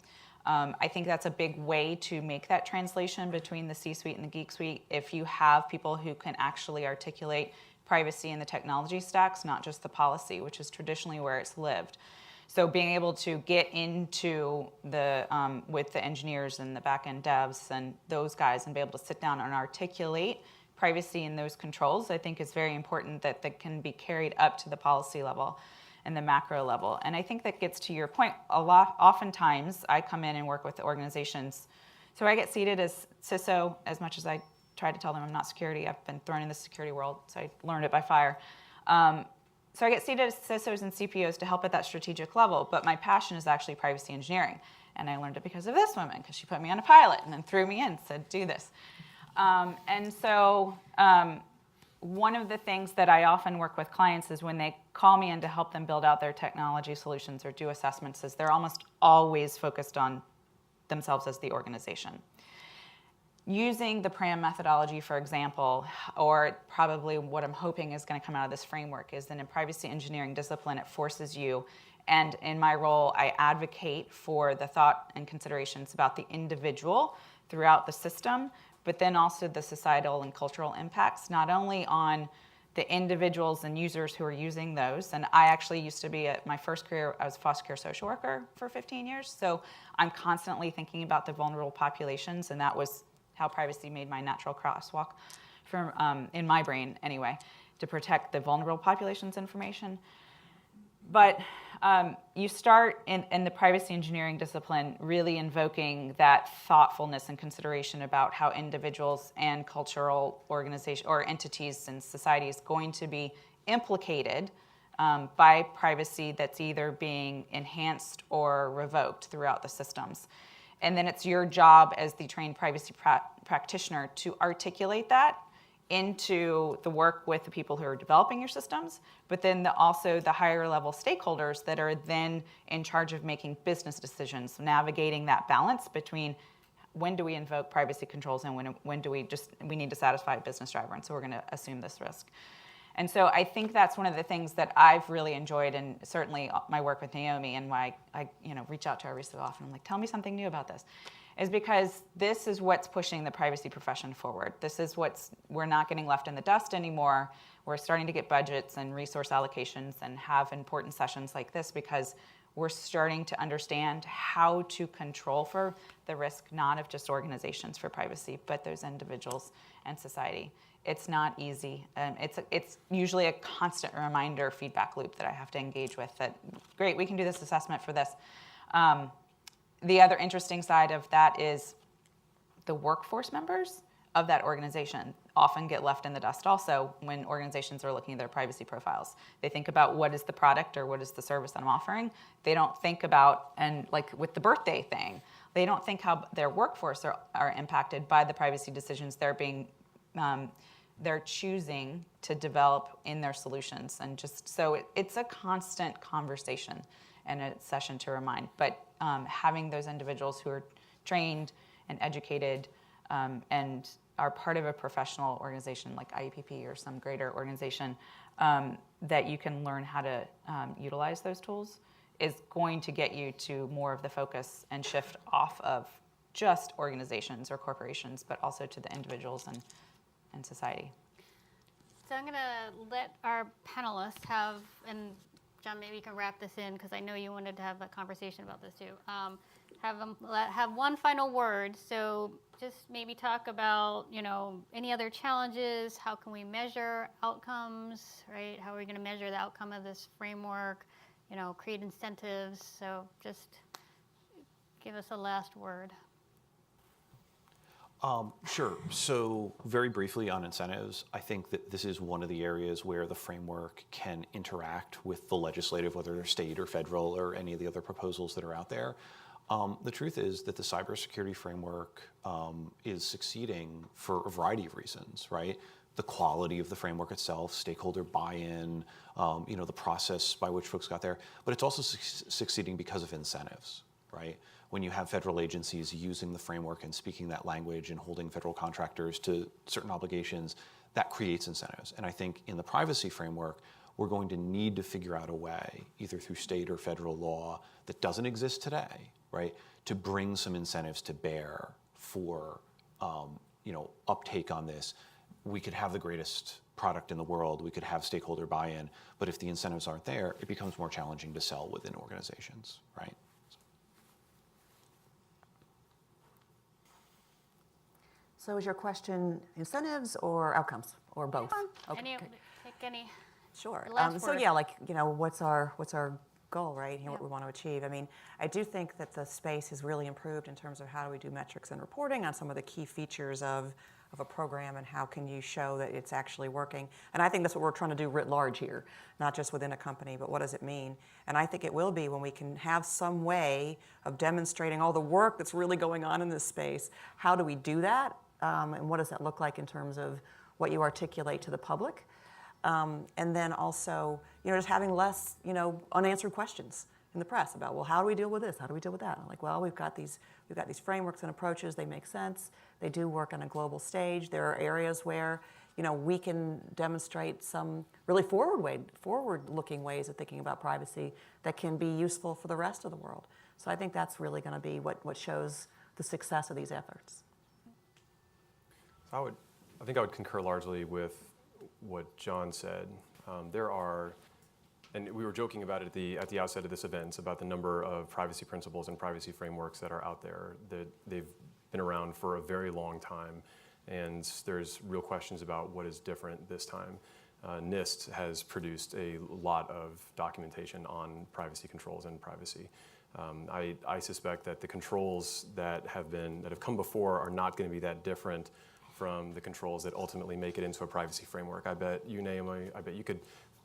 I think that's a big way to make that translation between the C-suite and the Geek Suite. If you have people who can actually articulate privacy in the technology stacks, not just the policy, which is traditionally where it's lived. So being able to get into the, with the engineers and the back-end devs and those guys and be able to sit down and articulate privacy in those controls, I think is very important that can be carried up to the policy level and the macro level. And I think that gets to your point. Oftentimes, I come in and work with organizations. So I get seated as CISO, as much as I try to tell them I'm not security. I've been thrown in the security world, so I learned it by fire. So I get seated as CISOs and CPOs to help at that strategic level, but my passion is actually privacy engineering. And I learned it because of this woman, because she put me on a pilot and then threw me in and said, do this. One of the things that I often work with clients is when they call me in to help them build out their technology solutions or do assessments, is they're almost always focused on themselves as the organization. Using the PRAM methodology, for example, or probably what I'm hoping is going to come out of this framework is that in privacy engineering discipline, it forces you, and in my role, I advocate for the thought and considerations about the individual throughout the system, but then also the societal and cultural impacts, not only on the individuals and users who are using those. And I actually used to be, at my first career, I was a foster care social worker for 15 years. So I'm constantly thinking about the vulnerable populations, and that was how privacy made my natural crosswalk from, in my brain anyway, to protect the vulnerable population's information. But you start in the privacy engineering discipline really invoking that thoughtfulness and consideration about how individuals and cultural organizations or entities and society is going to be implicated by privacy that's either being enhanced or revoked throughout the systems. And then it's your job as the trained privacy practitioner to articulate that into the work with the people who are developing your systems, but then also the higher level stakeholders that are then in charge of making business decisions, navigating that balance between when do we invoke privacy controls and when do we need to satisfy a business driver, and so we're going to assume this risk. And so I think that's one of the things that I've really enjoyed, and certainly my work with Naomi and why I reach out to her every so often. I'm like, tell me something new about this, is because this is what's pushing the privacy profession forward. This is we're not getting left in the dust anymore. We're starting to get budgets and resource allocations and have important sessions like this because we're starting to understand how to control for the risk, not of just organizations for privacy, but those individuals and society. It's not easy. It's usually a constant reminder feedback loop that I have to engage with that, great, we can do this assessment for this. The other interesting side of that is the workforce members of that organization often get left in the dust also when organizations are looking at their privacy profiles. They think about what is the product or what is the service that I'm offering. They don't think about, and like with the birthday thing, they don't think how their workforce are impacted by the privacy decisions they're choosing to develop in their solutions. And just so it's a constant conversation and a session to remind. But having those individuals who are trained and educated and are part of a professional organization like IEPP or some greater organization that you can learn how to utilize those tools is going to get you to more of the focus and shift off of just organizations or corporations, but also to the individuals and society. So I'm going to let our panelists have, and John, maybe you can wrap this in because I know you wanted to have a conversation about this too. Have one final word. So just maybe talk about, any other challenges. How can we measure outcomes, right? How are we going to measure the outcome of this framework? Create incentives. So just give us a last word. Sure. So very briefly on incentives, I think that this is one of the areas where the framework can interact with the legislative, whether they're state or federal or any of the other proposals that are out there. The truth is that the cybersecurity framework is succeeding for a variety of reasons, right? The quality of the framework itself, stakeholder buy-in, the process by which folks got there, but it's also succeeding because of incentives, right? When you have federal agencies using the framework and speaking that language and holding federal contractors to certain obligations, that creates incentives. And I think in the privacy framework, we're going to need to figure out a way, either through state or federal law that doesn't exist today, right, to bring some incentives to bear for uptake on this. We could have the greatest product in the world, we could have stakeholder buy-in, but if the incentives aren't there, it becomes more challenging to sell within organizations, right? So is your question incentives or outcomes or both? Pick any. Sure. Last So word. yeah, what's our goal, right? What we want to achieve. I mean, I do think that the space has really improved in terms of how do we do metrics and reporting on some of the key features of a program and how can you show that it's actually working. And I think that's what we're trying to do writ large here, not just within a company, but what does it mean? And I think it will be when we can have some way of demonstrating all the work that's really going on in this space. How do we do that? And what does that look like in terms of what you articulate to the public? And then also, just having less, unanswered questions in the press about, well, how do we deal with this? How do we deal with that? I'm like, well, we've got these frameworks and approaches. They make sense. They do work on a global stage. There are areas where, we can demonstrate some really forward-looking ways of thinking about privacy that can be useful for the rest of the world. So I think that's really going to be what shows the success of these efforts. I think I would concur largely with what John said. There are, and we were joking about it at the outset of this event, about the number of privacy principles and privacy frameworks that are out there. That they've been around for a very long time, and there's real questions about what is different this time. NIST has produced a lot of documentation on privacy controls and privacy. I suspect that the controls that have come before are not going to be that different from the controls that ultimately make it into a privacy framework. I bet you, Naomi, you could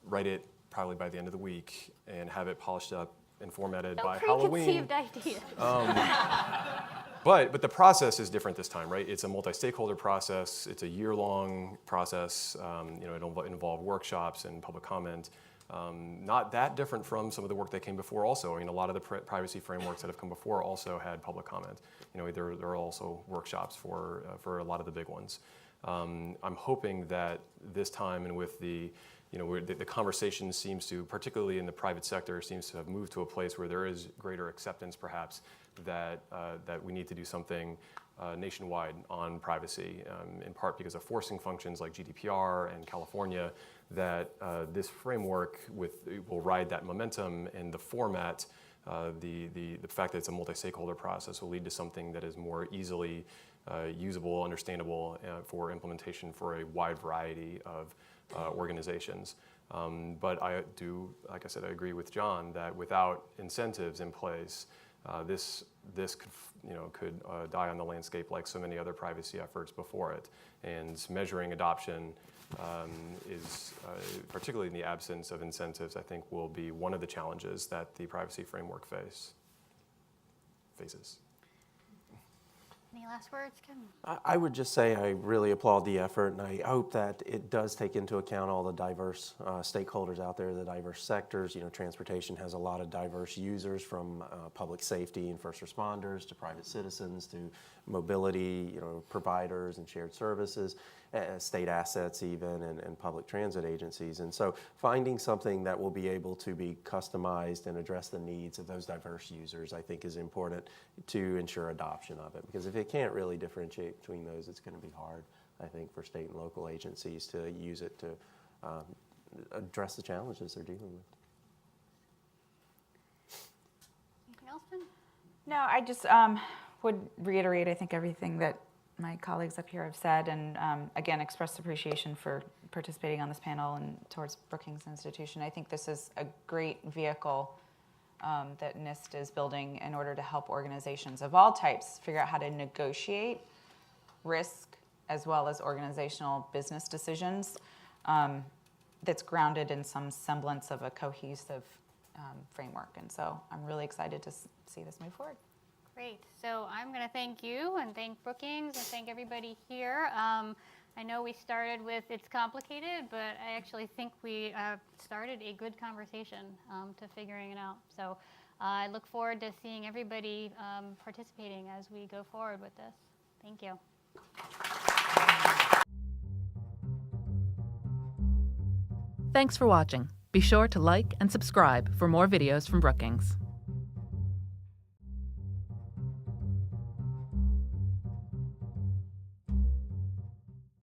write it probably by the end of the week and have it polished up and formatted by Halloween. Preconceived idea. But the process is different this time, right? It's a multi-stakeholder process. It's a year-long process. It'll involve workshops and public comment. Not that different from some of the work that came before also. I mean, a lot of the privacy frameworks that have come before also had public comment. There are also workshops for a lot of the big ones. I'm hoping that this time, and with the the conversation seems to, particularly in the private sector, seems to have moved to a place where there is greater acceptance, perhaps, that we need to do something nationwide on privacy, in part because of forcing functions like GDPR and California, that this framework will ride that momentum, and the format, the fact that it's a multi-stakeholder process will lead to something that is more easily usable, understandable for implementation for a wide variety of organizations. But I do, like I said, I agree with John that without incentives in place, this could die on the landscape like so many other privacy efforts before it. And measuring adoption is, particularly in the absence of incentives, I think will be one of the challenges that the privacy framework faces. Any last words, Kim? I would just say I really applaud the effort, and I hope that it does take into account all the diverse stakeholders out there, the diverse sectors. Transportation has a lot of diverse users, from public safety and first responders to private citizens to mobility, providers and shared services, state assets even, and public transit agencies. And so finding something that will be able to be customized and address the needs of those diverse users, I think, is important to ensure adoption of it. Because if it can't really differentiate between those, it's going to be hard, I think, for state and local agencies to use it to address the challenges they're dealing with. Anything else, Ben? No, I just would reiterate, I think, everything that my colleagues up here have said, and again, express appreciation for participating on this panel and towards Brookings Institution. I think this is a great vehicle that NIST is building in order to help organizations of all types figure out how to negotiate risk as well as organizational business decisions that's grounded in some semblance of a cohesive framework. And so I'm really excited to see this move forward. Great. So I'm going to thank you and thank Brookings and thank everybody here. I know we started with it's complicated, but I actually think we started a good conversation to figuring it out. So I look forward to seeing everybody participating as we go forward with this. Thank you. Thanks for watching. Be sure to like and subscribe for more videos from Brookings.